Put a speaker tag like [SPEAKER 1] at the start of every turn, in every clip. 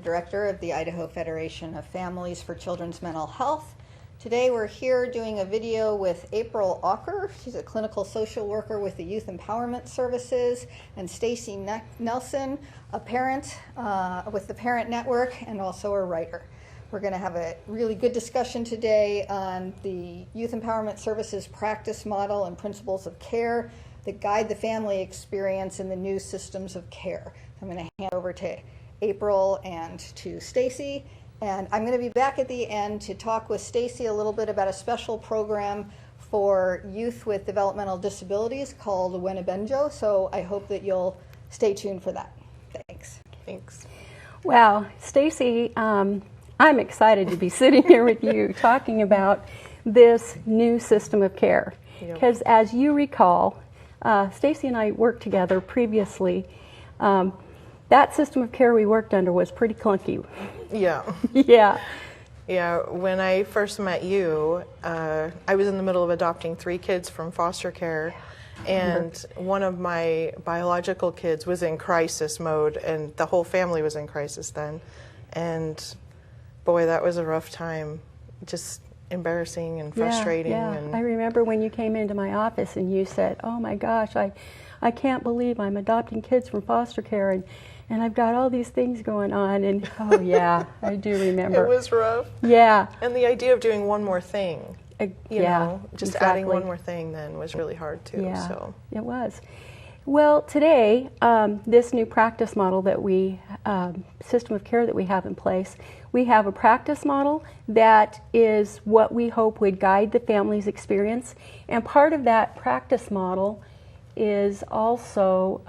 [SPEAKER 1] Director of the Idaho Federation of Families for Children's Mental Health. Today we're here doing a video with April Auker. She's a clinical social worker with the Youth Empowerment Services, and Stacy Nelson, a parent with the Parent Network and also a writer. We're going to have a really good discussion today on the Youth Empowerment Services practice model and principles of care that guide the family experience in the new systems of care. I'm going to hand over to April and to Stacy, and I'm going to be back at the end to talk with Stacy a little bit about a special program for youth with developmental disabilities called Winabojo, so I hope that you'll stay tuned for that. Thanks.
[SPEAKER 2] Thanks.
[SPEAKER 3] Wow, Stacy, I'm excited to be sitting here with you talking about this new system of care, because as you recall, Stacy and I worked together previously. That system of care we worked under was pretty clunky.
[SPEAKER 2] Yeah.
[SPEAKER 3] Yeah.
[SPEAKER 2] When I first met you, I was in the middle of adopting 3 kids from foster care, and one of my biological kids was in crisis mode, and the whole family was in crisis then. And boy, that was a rough time. Just embarrassing and frustrating.
[SPEAKER 3] Yeah.
[SPEAKER 2] And
[SPEAKER 3] I remember when you came into my office and you said, "Oh my gosh, I can't believe I'm adopting kids from foster care, and I've got all these things going on." And oh yeah, I do remember.
[SPEAKER 2] It was rough.
[SPEAKER 3] Yeah.
[SPEAKER 2] And the idea of doing one more thing, you know, just
[SPEAKER 3] exactly.
[SPEAKER 2] adding one more thing then was really hard too.
[SPEAKER 3] Yeah,
[SPEAKER 2] so.
[SPEAKER 3] It was. Well, today, this new practice model that system of care that we have in place, we have a practice model that is what we hope would guide the family's experience. And part of that practice model is also,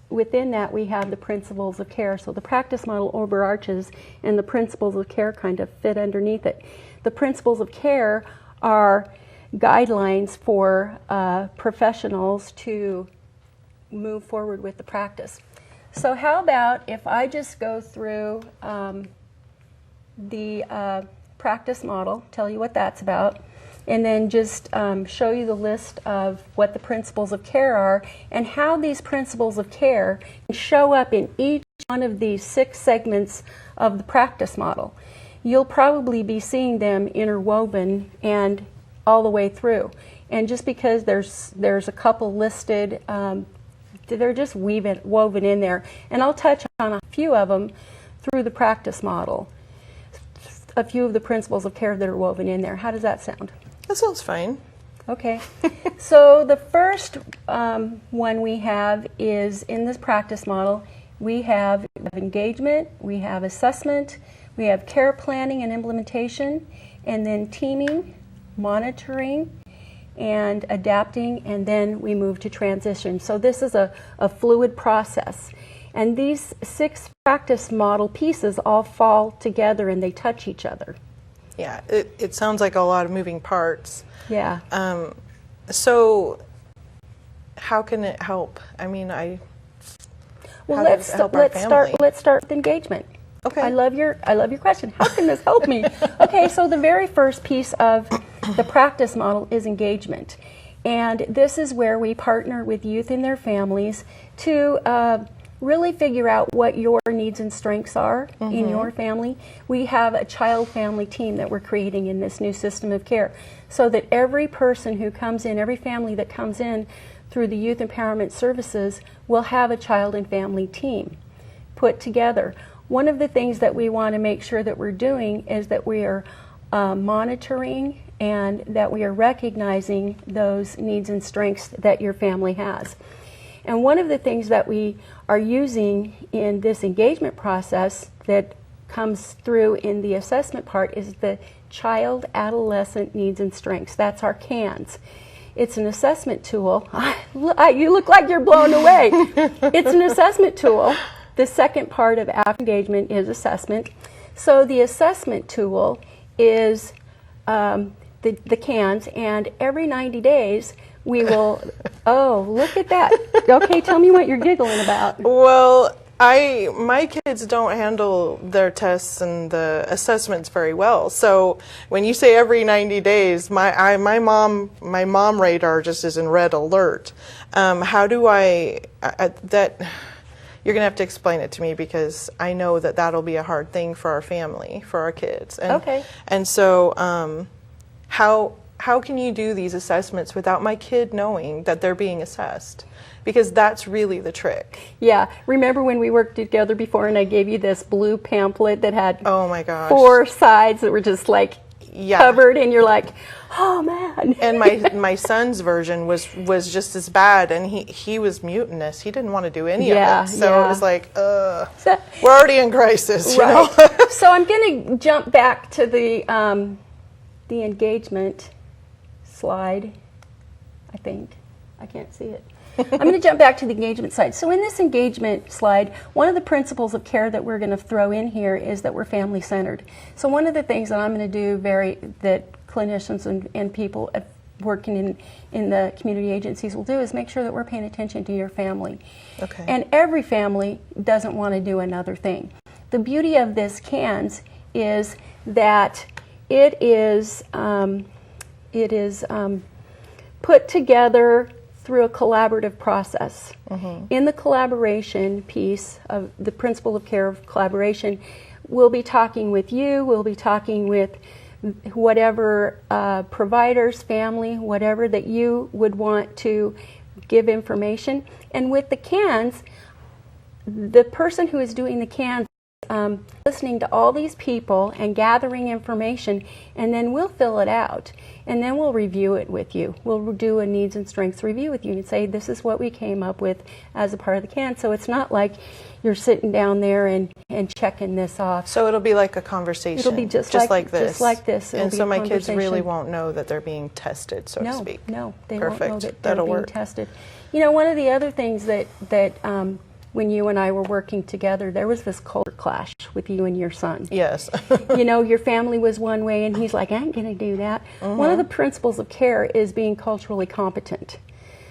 [SPEAKER 3] within that we have the principles of care. So the practice model overarches and the principles of care kind of fit underneath it. The principles of care are guidelines for professionals to move forward with the practice. So how about if I just go through the practice model, tell you what that's about, and then just show you the list of what the principles of care are and how these principles of care show up in each one of these 6 segments of the practice model. You'll probably be seeing them interwoven and all the way through. And just because there's a couple listed, they're just woven in there. And I'll touch on a few of them through the practice model, a few of the principles of care that are woven in there. How does that sound?
[SPEAKER 2] That sounds fine.
[SPEAKER 3] Okay. So the first one we have is in this practice model, we have engagement, we have assessment, we have care planning and implementation, and then teaming, monitoring, and adapting, and then we move to transition. So this is a fluid process. And these 6 practice model pieces all fall together and they touch each other.
[SPEAKER 2] Yeah, it sounds like a lot of moving parts.
[SPEAKER 3] Yeah.
[SPEAKER 2] So how can it help? I mean,
[SPEAKER 3] let's start with engagement.
[SPEAKER 2] Okay.
[SPEAKER 3] I love your question. How can this help me? Okay, so the very first piece of the practice model is engagement. And this is where we partner with youth and their families to really figure out what your needs and strengths are in your family. We have a child family team that we're creating in this new system of care so that every person who comes in, every family that comes in through the Youth Empowerment Services will have a child and family team put together. One of the things that we want to make sure that we're doing is that we are monitoring and that we are recognizing those needs and strengths that your family has. And one of the things that we are using in this engagement process that comes through in the assessment part is the Child Adolescent Needs and Strengths. That's our CANS. It's an assessment tool. You look like you're blown away. It's an assessment tool. The second part of engagement is assessment. So the assessment tool is the CANS, and every 90 days we will, oh, look at that. Okay, tell me what you're giggling about.
[SPEAKER 2] Well, my kids don't handle their tests and the assessments very well. So when you say every 90 days, my mom radar just is in red alert. How do that? you're going to have to explain it to me, because I know that that'll be a hard thing for our family, for our kids. And,
[SPEAKER 3] Okay.
[SPEAKER 2] And so how can you do these assessments without my kid knowing that they're being assessed? Because that's really the trick.
[SPEAKER 3] Yeah. Remember when we worked together before and I gave you this blue pamphlet that had
[SPEAKER 2] Oh my gosh.
[SPEAKER 3] 4 sides that were just like
[SPEAKER 2] Yeah.
[SPEAKER 3] covered, and you're like, oh man.
[SPEAKER 2] And my son's version was just as bad, and he was mutinous. He didn't want to do any of it. So it was like, we're already in crisis, you know?
[SPEAKER 3] So I'm going to jump back to the engagement slide, I think. I can't see it. I'm going to jump back to the engagement slide. So in this engagement slide, one of the principles of care that we're going to throw in here is that we're family-centered. So one of the things that I'm going to do that clinicians and people working in the community agencies will do is make sure that we're paying attention to your family.
[SPEAKER 2] Okay.
[SPEAKER 3] And every family doesn't want to do another thing. The beauty of this CANS is that it is put together through a collaborative process. In the collaboration piece of the principle of care of collaboration, we'll be talking with you, we'll be talking with whatever providers, family, whatever that you would want to give information. And with the CANS, the person who is doing the CANS listening to all these people and gathering information, and then we'll fill it out, and then we'll review it with you. We'll do a needs and strengths review with you and say, this is what we came up with as a part of the CAN. So it's not like you're sitting down there and checking this off.
[SPEAKER 2] So it'll be like a conversation.
[SPEAKER 3] It'll be just like this. Just like this.
[SPEAKER 2] And so my kids really won't know that they're being tested, so to speak.
[SPEAKER 3] No, they
[SPEAKER 2] Perfect.
[SPEAKER 3] won't know that they're
[SPEAKER 2] That'll
[SPEAKER 3] being
[SPEAKER 2] work.
[SPEAKER 3] tested. You know, one of the other things that when you and I were working together, there was this culture clash with you and your son.
[SPEAKER 2] Yes.
[SPEAKER 3] You know, your family was one way, and he's like, I ain't going to do that. One of the principles of care is being culturally competent.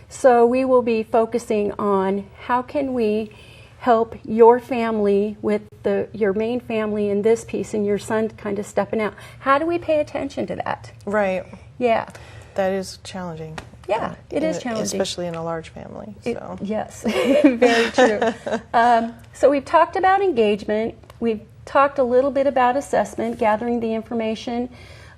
[SPEAKER 3] So we will be focusing on how can we help your family with your main family in this piece, and your son kind of stepping out. How do we pay attention to that?
[SPEAKER 2] Right.
[SPEAKER 3] Yeah.
[SPEAKER 2] That is challenging.
[SPEAKER 3] Yeah, it is challenging.
[SPEAKER 2] Especially in a large family. So.
[SPEAKER 3] Yes, very true. So we've talked about engagement. We've talked a little bit about assessment, gathering the information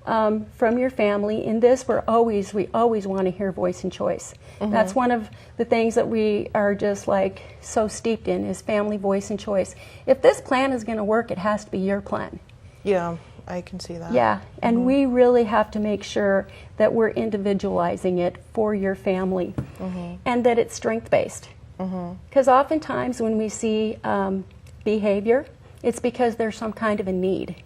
[SPEAKER 3] from your family. In this, we always want to hear voice and choice. That's one of the things that we are just like so steeped in is family voice and choice. If this plan is going to work, it has to be your plan.
[SPEAKER 2] Yeah. I can see that.
[SPEAKER 3] Yeah, and we really have to make sure that we're individualizing it for your family and that it's strength-based. Because oftentimes when we see behavior, it's because there's some kind of a need.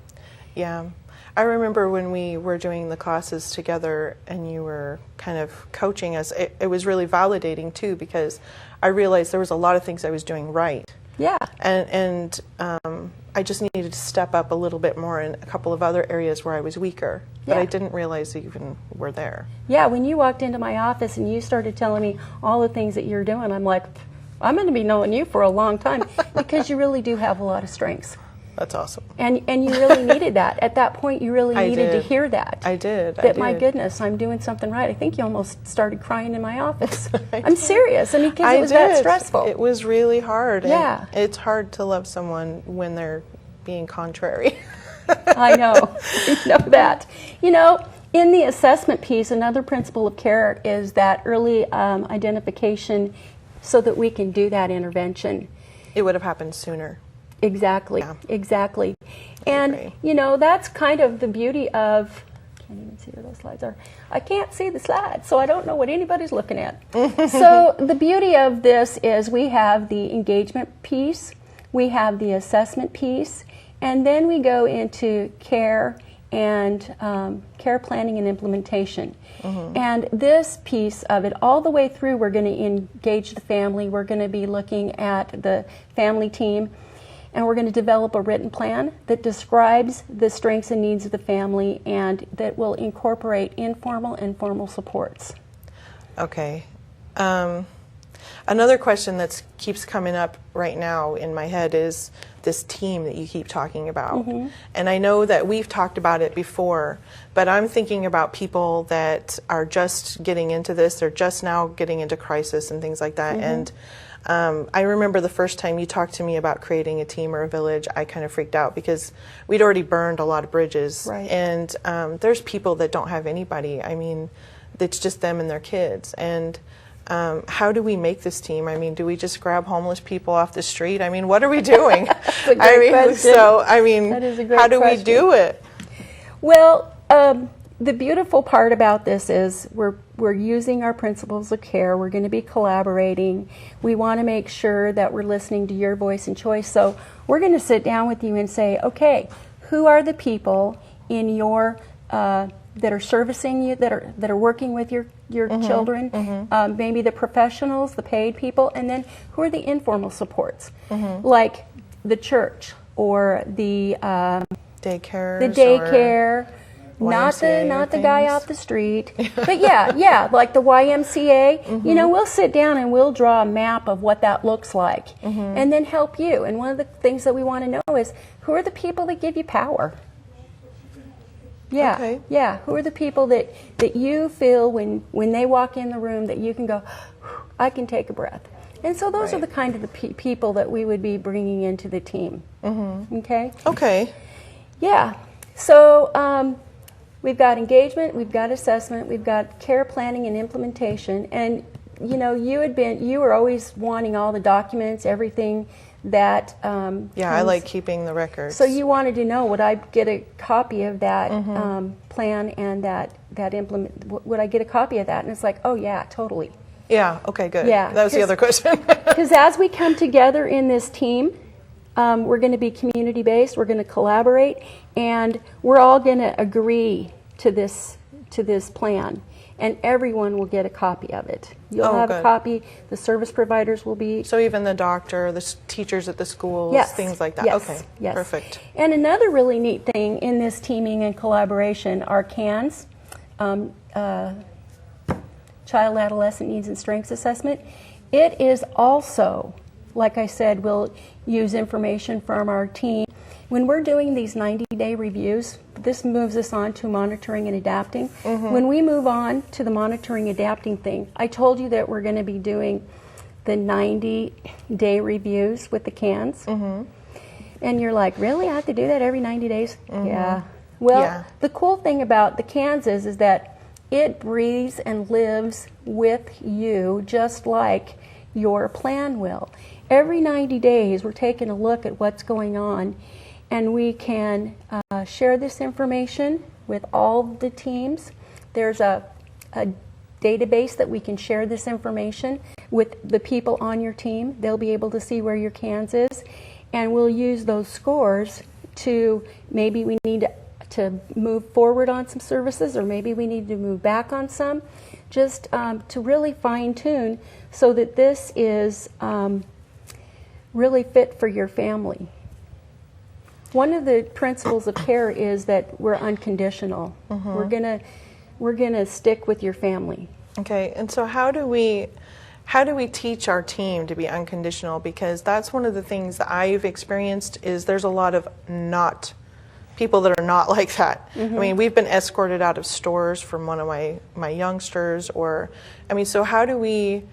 [SPEAKER 2] Yeah. I remember when we were doing the classes together and you were kind of coaching us, it was really validating too, because I realized there was a lot of things I was doing right.
[SPEAKER 3] Yeah.
[SPEAKER 2] And I just needed to step up a little bit more in a couple of other areas where I was weaker, but I didn't realize they even were there.
[SPEAKER 3] Yeah, when you walked into my office and you started telling me all the things that you're doing, I'm like, I'm going to be knowing you for a long time because you really do have a lot of strengths.
[SPEAKER 2] That's awesome.
[SPEAKER 3] And you really needed that. At that point, you really needed to hear that.
[SPEAKER 2] I did.
[SPEAKER 3] That, my goodness, I'm doing something right. I think you almost started crying in my office. I'm serious. I mean, because it was that stressful.
[SPEAKER 2] It was really hard.
[SPEAKER 3] Yeah.
[SPEAKER 2] And it's hard to love someone when they're being contrary.
[SPEAKER 3] I know. I know that. You know, in the assessment piece, another principle of care is that early identification so that we can do that intervention.
[SPEAKER 2] It would have happened sooner.
[SPEAKER 3] Exactly, exactly. And, you know, that's kind of the beauty of, I can't even see where those slides are. I can't see the slides, so I don't know what anybody's looking at. So the beauty of this is we have the engagement piece, we have the assessment piece, and then we go into care and care planning and implementation. And this piece of it, all the way through, we're going to engage the family, we're going to be looking at the family team, and we're going to develop a written plan that describes the strengths and needs of the family and that will incorporate informal and formal supports.
[SPEAKER 2] Okay. Another question that keeps coming up right now in my head is this team that you keep talking about. And I know that we've talked about it before, but I'm thinking about people that are just getting into this, they're just now getting into crisis and things like that. And I remember the first time you talked to me about creating a team or a village, I kind of freaked out because we'd already burned a lot of bridges.
[SPEAKER 3] Right.
[SPEAKER 2] And there's people that don't have anybody. I mean, it's just them and their kids. And how do we make this team? I mean, do we just grab homeless people off the street? I mean, what are we doing?
[SPEAKER 3] That's a great question.
[SPEAKER 2] So, I mean,
[SPEAKER 3] That is a great
[SPEAKER 2] how do
[SPEAKER 3] question.
[SPEAKER 2] we do it?
[SPEAKER 3] Well, the beautiful part about this is we're using our principles of care. We're going to be collaborating. We want to make sure that we're listening to your voice and choice. So we're going to sit down with you and say, okay, who are the people in your that are servicing you, that are working with your children? Maybe the professionals, the paid people, and then who are the informal supports, like the church or the daycare. Not the guy off the street, but yeah, like the YMCA. You know, we'll sit down and we'll draw a map of what that looks like, and then help you. And one of the things that we want to know is who are the people that give you power. Yeah,
[SPEAKER 2] Okay.
[SPEAKER 3] yeah. Who are the people that you feel when they walk in the room that you can go, I can take a breath. And so those are the kind of the people that we would be bringing into the team. Okay.
[SPEAKER 2] Okay.
[SPEAKER 3] Yeah. So we've got engagement, we've got assessment, we've got care planning and implementation. And you know, you were always wanting all the documents, everything that.
[SPEAKER 2] Yeah, I like keeping the records.
[SPEAKER 3] So you wanted to know, would I get a copy of that plan and that implement? Would I get a copy of that? And it's like, oh yeah, totally.
[SPEAKER 2] Yeah. Okay. Good.
[SPEAKER 3] Yeah,
[SPEAKER 2] That was the other question.
[SPEAKER 3] Because as we come together in this team, we're going to be community-based, we're going to collaborate, and we're all going to agree to this plan. And everyone will get a copy of it. You'll have a copy, the service providers will be...
[SPEAKER 2] So even the doctor, the teachers at the schools,
[SPEAKER 3] Yes.
[SPEAKER 2] things like that.
[SPEAKER 3] Yes.
[SPEAKER 2] Okay,
[SPEAKER 3] Yes.
[SPEAKER 2] perfect.
[SPEAKER 3] And another really neat thing in this teaming and collaboration are CANs, Child Adolescent Needs and Strengths Assessment. It is also, like I said, we'll use information from our team. When we're doing these 90-day reviews, this moves us on to monitoring and adapting. When we move on to the monitoring adapting thing, I told you that we're going to be doing the 90-day reviews with the CANs. And you're like, really? I have to do that every 90 days? Yeah. Well, the cool thing about the CANs is that it breathes and lives with you just like your plan will. Every 90 days, we're taking a look at what's going on, and we can share this information with all the teams. There's a database that we can share this information with the people on your team. They'll be able to see where your CANs is, and we'll use those scores to maybe we need to move forward on some services, or maybe we need to move back on some, just to really fine-tune so that this is really fit for your family. One of the principles of care is that we're unconditional. We're gonna stick with your family.
[SPEAKER 2] Okay, and so how do we teach our team to be unconditional? Because that's one of the things that I've experienced is there's a lot of people that are not like that. I mean, we've been escorted out of stores from one of my youngsters, or I mean, so how do we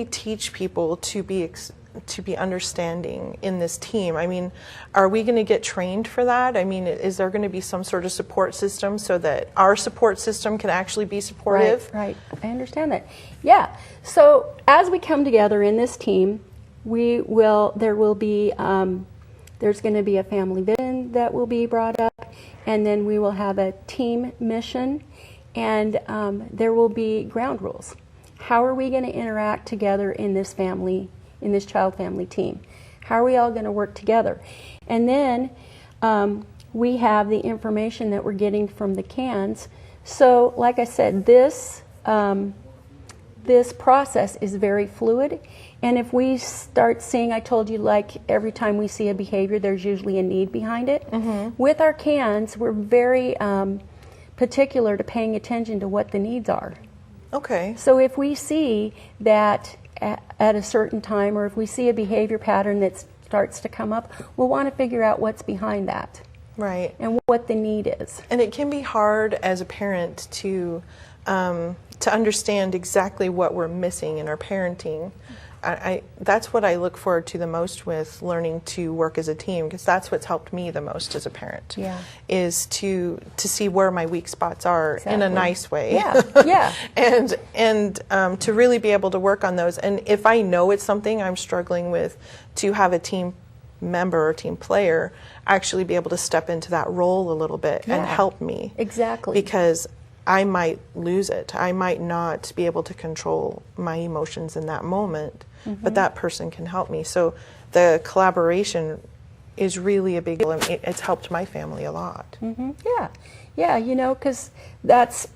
[SPEAKER 2] teach people to be understanding in this team? I mean, are we going to get trained for that? I mean, is there going to be some sort of support system so that our support system can actually be supportive?
[SPEAKER 3] Right. I understand that. Yeah. So as we come together in this team, there's going to be a family vision that will be brought up, and then we will have a team mission, and there will be ground rules. How are we going to interact together in this family, in this child family team? How are we all going to work together? And then we have the information that we're getting from the CANs. So like I said, this process is very fluid. And if we start seeing, I told you, like every time we see a behavior, there's usually a need behind it. With our CANs, we're very particular to paying attention to what the needs are.
[SPEAKER 2] Okay.
[SPEAKER 3] So if we see that at a certain time, or if we see a behavior pattern that starts to come up, we'll want to figure out what's behind that.
[SPEAKER 2] Right.
[SPEAKER 3] And what the need is.
[SPEAKER 2] And it can be hard as a parent to understand exactly what we're missing in our parenting. that's what I look forward to the most with learning to work as a team, because that's what's helped me the most as a parent.
[SPEAKER 3] Yeah.
[SPEAKER 2] Is to see where my weak spots are in a nice way.
[SPEAKER 3] Yeah. Yeah.
[SPEAKER 2] and to really be able to work on those. And if I know it's something I'm struggling with, to have a team member or team player actually be able to step into that role a little bit and help me.
[SPEAKER 3] Exactly.
[SPEAKER 2] Because I might lose it. I might not be able to control my emotions in that moment, but that person can help me. So the collaboration is really a big deal. It's helped my family a lot.
[SPEAKER 3] Yeah. Yeah, you know, because that's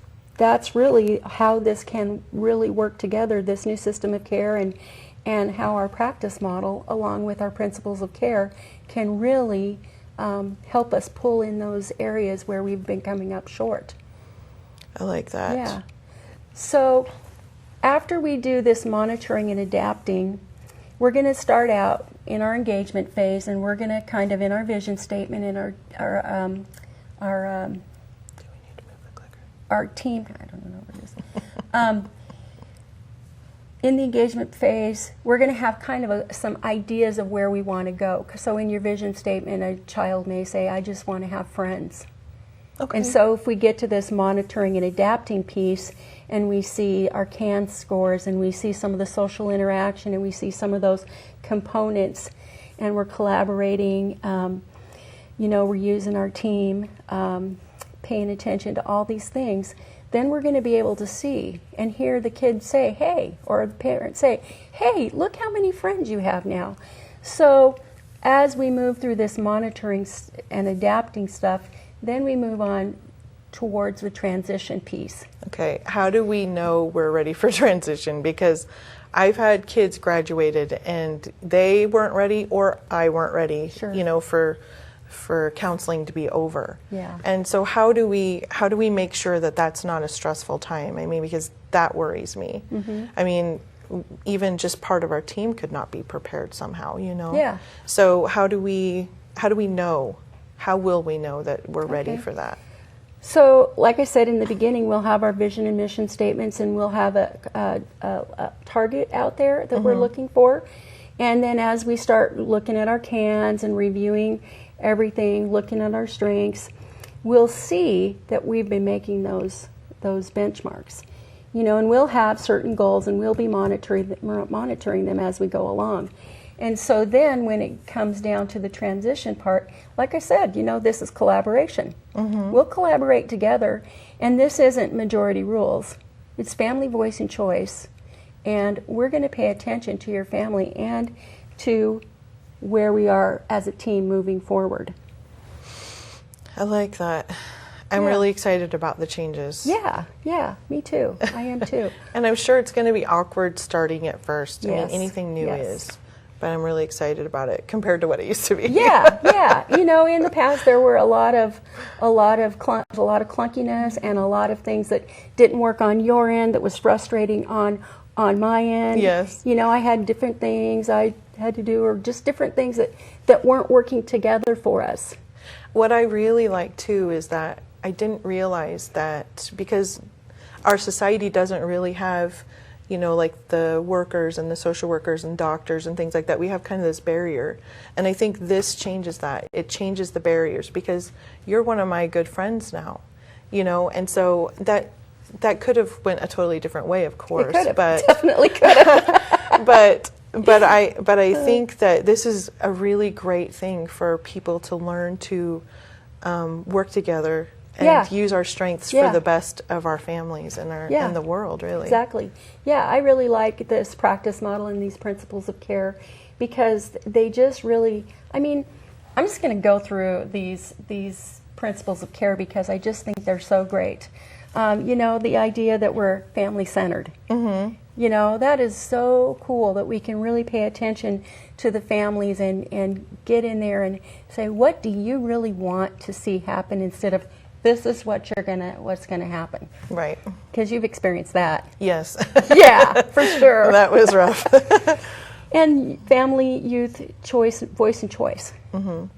[SPEAKER 3] really how this can really work together, this new system of care, and how our practice model, along with our principles of care, can really help us pull in those areas where we've been coming up short.
[SPEAKER 2] I like that.
[SPEAKER 3] Yeah. So after we do this monitoring and adapting, we're going to start out in our engagement phase, and we're going to kind of in our vision statement in our
[SPEAKER 2] Do we need to move the clicker?
[SPEAKER 3] our team. I don't know what it is. In the engagement phase, we're going to have kind of some ideas of where we want to go. So in your vision statement, a child may say, "I just want to have friends."
[SPEAKER 2] Okay.
[SPEAKER 3] And so if we get to this monitoring and adapting piece, and we see our CAN scores, and we see some of the social interaction, and we see some of those components, and we're collaborating, we're using our team, paying attention to all these things, then we're going to be able to see and hear the kids say, "Hey," or the parents say, "Hey, look how many friends you have now." So as we move through this monitoring and adapting stuff, then we move on towards the transition piece.
[SPEAKER 2] Okay, how do we know we're ready for transition? Because I've had kids graduated and they weren't ready, or I weren't ready,
[SPEAKER 3] Sure.
[SPEAKER 2] For counseling to be over.
[SPEAKER 3] Yeah.
[SPEAKER 2] And so how do we make sure that that's not a stressful time? I mean, because that worries me. I mean, even just part of our team could not be prepared somehow,
[SPEAKER 3] Yeah.
[SPEAKER 2] So how do we know? How will we know that we're ready for that?
[SPEAKER 3] So, like I said in the beginning, we'll have our vision and mission statements, and we'll have a target out there that we're looking for. And then as we start looking at our cans and reviewing everything, looking at our strengths, we'll see that we've been making those benchmarks. And we'll have certain goals, and we'll be monitoring them as we go along. And so then when it comes down to the transition part, like I said, this is collaboration. We'll collaborate together, and this isn't majority rules. It's family voice and choice, and we're going to pay attention to your family and to where we are as a team moving forward.
[SPEAKER 2] I like that. I'm really excited about the changes.
[SPEAKER 3] Yeah, me too. I am too.
[SPEAKER 2] And I'm sure it's going to be awkward starting at first. I mean,
[SPEAKER 3] Yes.
[SPEAKER 2] anything new
[SPEAKER 3] Yes.
[SPEAKER 2] is. But I'm really excited about it compared to what it used to be.
[SPEAKER 3] Yeah. In the past there were a lot of clunkiness and a lot of things that didn't work on your end that was frustrating on my end.
[SPEAKER 2] Yes.
[SPEAKER 3] I had different things I had to do, or just different things that weren't working together for us.
[SPEAKER 2] What I really like too is that I didn't realize that, because our society doesn't really have, like the workers and the social workers and doctors and things like that. We have kind of this barrier. And I think this changes that. It changes the barriers, because you're one of my good friends now, and so that could have went a totally different way, of course.
[SPEAKER 3] It could have.
[SPEAKER 2] But
[SPEAKER 3] Definitely could have.
[SPEAKER 2] but I think that this is a really great thing for people to learn to work together and use our strengths for the best of our families and and the world, really.
[SPEAKER 3] Exactly. Yeah, I really like this practice model and these principles of care, because they just really, I'm just going to go through these principles of care because I just think they're so great. The idea that we're family-centered. That is so cool that we can really pay attention to the families and get in there and say, what do you really want to see happen, instead of this is what's gonna happen.
[SPEAKER 2] Right.
[SPEAKER 3] Because you've experienced that.
[SPEAKER 2] Yes.
[SPEAKER 3] Yeah, for sure.
[SPEAKER 2] That was rough.
[SPEAKER 3] And family, youth, choice, voice and choice. And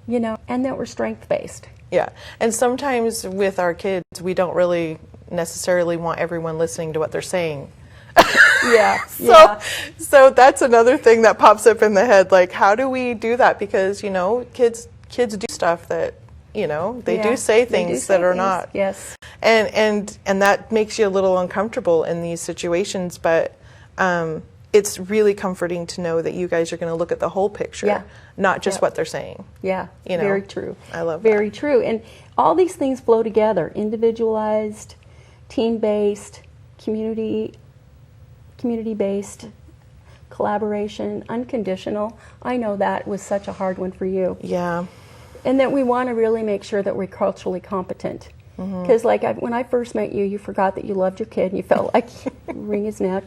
[SPEAKER 3] that we're strength-based.
[SPEAKER 2] Yeah. And sometimes with our kids, we don't really necessarily want everyone listening to what they're saying.
[SPEAKER 3] Yeah.
[SPEAKER 2] So that's another thing that pops up in the head. Like, how do we do that? Because, you know, kids do stuff that, you know, they do say things that are not.
[SPEAKER 3] Yes.
[SPEAKER 2] And that makes you a little uncomfortable in these situations, but it's really comforting to know that you guys are going to look at the whole picture, not just what they're saying.
[SPEAKER 3] Yeah,
[SPEAKER 2] you know?
[SPEAKER 3] very true.
[SPEAKER 2] I love
[SPEAKER 3] very
[SPEAKER 2] that.
[SPEAKER 3] true. And all these things flow together: individualized, team-based, community-based, collaboration, unconditional. I know that was such a hard one for you.
[SPEAKER 2] Yeah.
[SPEAKER 3] And that we want to really make sure that we're culturally competent. Because when I first met you, you forgot that you loved your kid and you felt like wring his neck.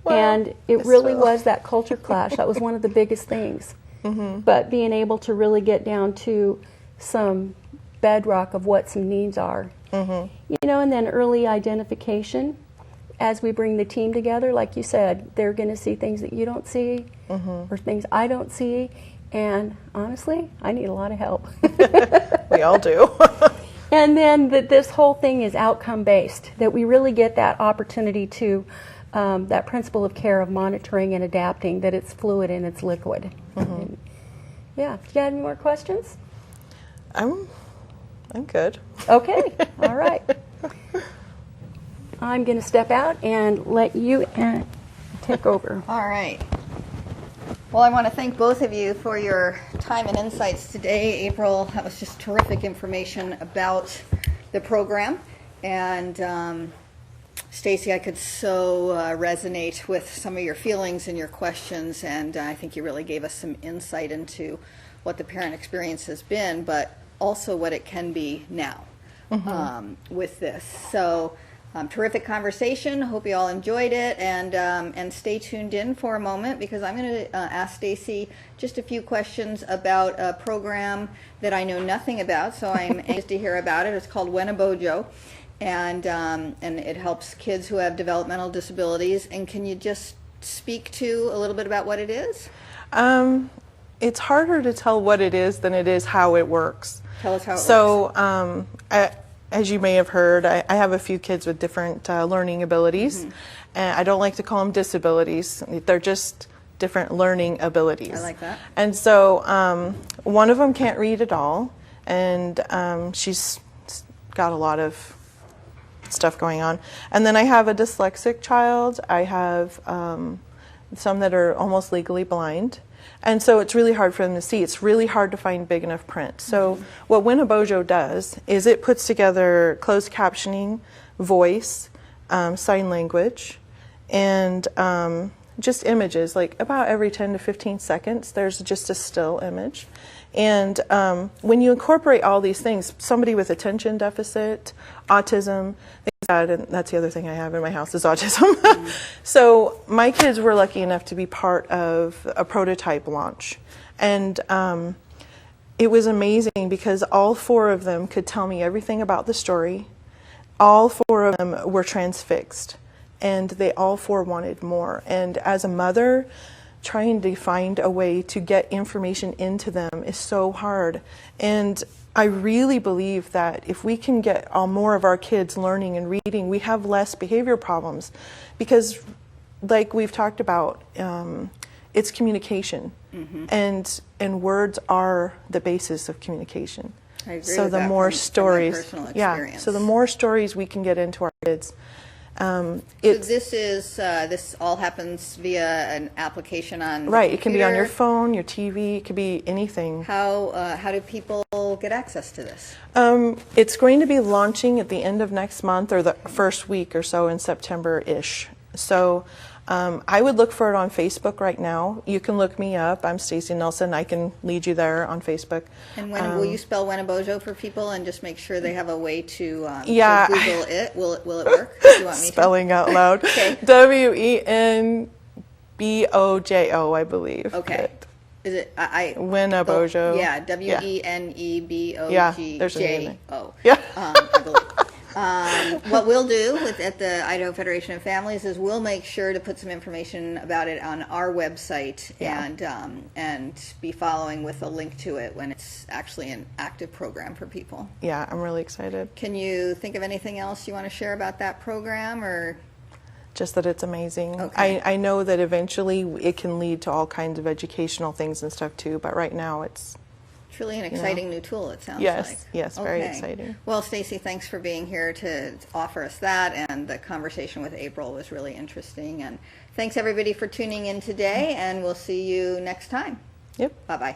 [SPEAKER 3] Well, and it really was that culture clash. That was one of the biggest things. But being able to really get down to some bedrock of what some needs are. You know, and then early identification. As we bring the team together, like you said, they're going to see things that you don't see or things I don't see. And honestly, I need a lot of help.
[SPEAKER 2] We all do.
[SPEAKER 3] And then this whole thing is outcome-based, that we really get that opportunity to, that principle of care of monitoring and adapting, that it's fluid and it's liquid. And, yeah. You got any more questions?
[SPEAKER 2] I'm good.
[SPEAKER 3] Okay. All right. I'm going to step out and let you take over.
[SPEAKER 1] All right. Well, I want to thank both of you for your time and insights today. April, that was just terrific information about the program. And Stacy, I could so resonate with some of your feelings and your questions, and I think you really gave us some insight into what the parent experience has been, but also what it can be now with this. So terrific conversation. Hope you all enjoyed it, and stay tuned in for a moment, because I'm going to ask Stacy just a few questions about a program that I know nothing about, so I'm anxious to hear about it. It's called Winabojo, and it helps kids who have developmental disabilities. And can you just speak to a little bit about what it is?
[SPEAKER 2] It's harder to tell what it is than it is how it works.
[SPEAKER 1] Tell us how it works.
[SPEAKER 2] So as you may have heard, I have a few kids with different learning abilities, and I don't like to call them disabilities. They're just different learning abilities.
[SPEAKER 1] I like that.
[SPEAKER 2] And so one of them can't read at all, and she's got a lot of stuff going on. And then I have a dyslexic child. I have some that are almost legally blind. And so it's really hard for them to see. It's really hard to find big enough print. So what Winabojo does is it puts together closed captioning, voice, sign language, and just images. Like about every 10 to 15 seconds, there's just a still image. And when you incorporate all these things, somebody with attention deficit, autism, and that's the other thing I have in my house is autism. So my kids were lucky enough to be part of a prototype launch. And it was amazing because all four of them could tell me everything about the story. All four of them were transfixed, and they all four wanted more. And as a mother, trying to find a way to get information into them is so hard. And I really believe that if we can get more of our kids learning and reading, we have less behavior problems. Because like we've talked about, it's communication. And words are the basis of communication.
[SPEAKER 1] I agree
[SPEAKER 2] so
[SPEAKER 1] with
[SPEAKER 2] the
[SPEAKER 1] that
[SPEAKER 2] more
[SPEAKER 1] from
[SPEAKER 2] stories,
[SPEAKER 1] my personal experience.
[SPEAKER 2] so the more stories we can get into our kids.
[SPEAKER 1] So this all happens via an application on the
[SPEAKER 2] Right, it can be on your
[SPEAKER 1] computer.
[SPEAKER 2] phone, your TV, it could be anything.
[SPEAKER 1] How do people get access to this?
[SPEAKER 2] It's going to be launching at the end of next month or the first week or so in September-ish. So I would look for it on Facebook right now. You can look me up. I'm Stacy Nelson. I can lead you there on Facebook.
[SPEAKER 1] And will you spell Winabojo for people and just make sure they have a way to
[SPEAKER 2] Yeah.
[SPEAKER 1] Google it? Will it work? Do you want me
[SPEAKER 2] Spelling out loud.
[SPEAKER 1] Okay.
[SPEAKER 2] Winabojo, I believe.
[SPEAKER 1] Okay. Is it
[SPEAKER 2] Winabojo.
[SPEAKER 1] Yeah,
[SPEAKER 2] Yeah, there's a name
[SPEAKER 1] Wenobojo.
[SPEAKER 2] Yeah.
[SPEAKER 1] I believe. What we'll do at the Idaho Federation of Families is we'll make sure to put some information about it on our website and be following with a link to it when it's actually an active program for people.
[SPEAKER 2] Yeah, I'm really excited.
[SPEAKER 1] Can you think of anything else you want to share about that program, or?
[SPEAKER 2] just that it's amazing.
[SPEAKER 1] Okay.
[SPEAKER 2] I know that eventually it can lead to all kinds of educational things and stuff too, but right now it's
[SPEAKER 1] Truly an exciting new tool, it sounds
[SPEAKER 2] yes,
[SPEAKER 1] like.
[SPEAKER 2] yes, very
[SPEAKER 1] Okay.
[SPEAKER 2] exciting.
[SPEAKER 1] Well, Stacy, thanks for being here to offer us that, and the conversation with April was really interesting. And thanks everybody for tuning in today, and we'll see you next time.
[SPEAKER 2] Yep.
[SPEAKER 1] Bye-bye.